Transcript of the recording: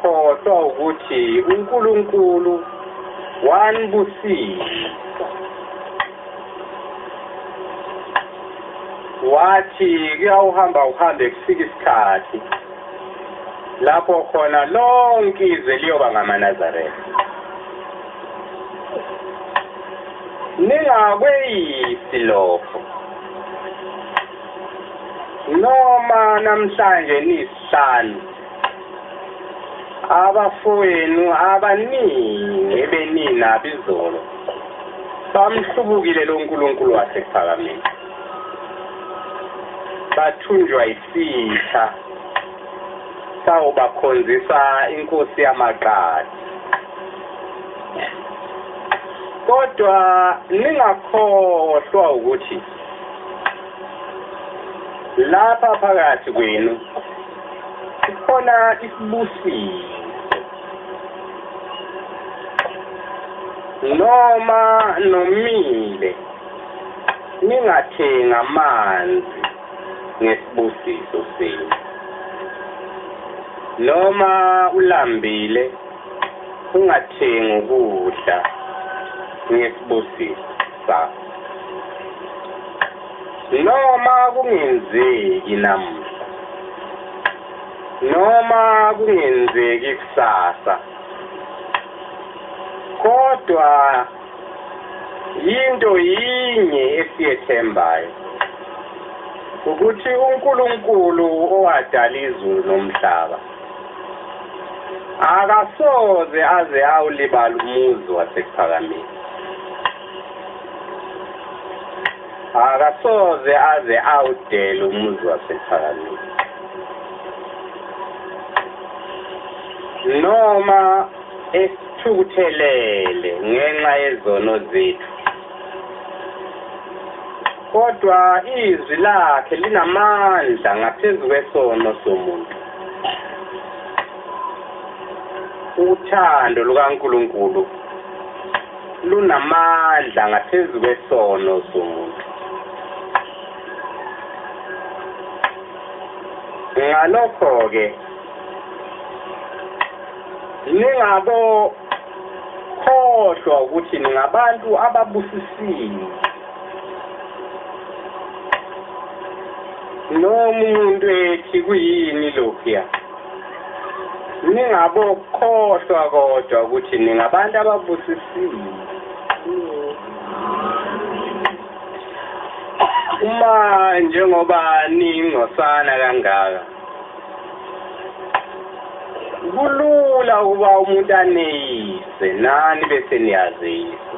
ningakhohlwa ukuthi uNkulunkulu wanibusisa wathi kuyawuhamba uhambe kufika isikhathi lapho khona lonke izwe liyoba ngamaNazaretha. Ningakweyisi lokho noma namhlanje nisihlanu abafowenu abaningi ebenina bizolo bamhlubukile lo nkulunkulu wasephakameni, bathunjwa isitha sawubakhonzisa inkosi yamaqadi. Kodwa ningakhohlwa ukuthi lapha phakathi kwenu khona isibusiso noma nomile ningathenga amanzi ngesibusiso senu, noma ulambile ungathengi ukudla ngesibusiso sakho, noma kungenzeki namuhla noma kungenzeki kusasa, kodwa yinto yinye esiyethembayo ukuthi uNkulunkulu owadala izulu nomhlaba akasoze aze awulibala umuzi wasephakameni, akasoze aze awudela umuzi wasephakameni, noma esithukuthelele ngenxa yezono zethu, kodwa izwi lakhe linamandla ngaphezu kwesono somuntu. Uthando lukaNkulunkulu lunamandla ngaphezu kwesono somuntu. Ngalokho ke ningabo khohlwa ukuthi ningabantu ababusisiwe, noma umuntu ethi kuyini lokhuya ningabokhohlwa kodwa ukuthi ningabantu ababusisiwe. Uma njengoba ningosana kangaka kulula ukuba umuntu aneyise nani bese niyazisa,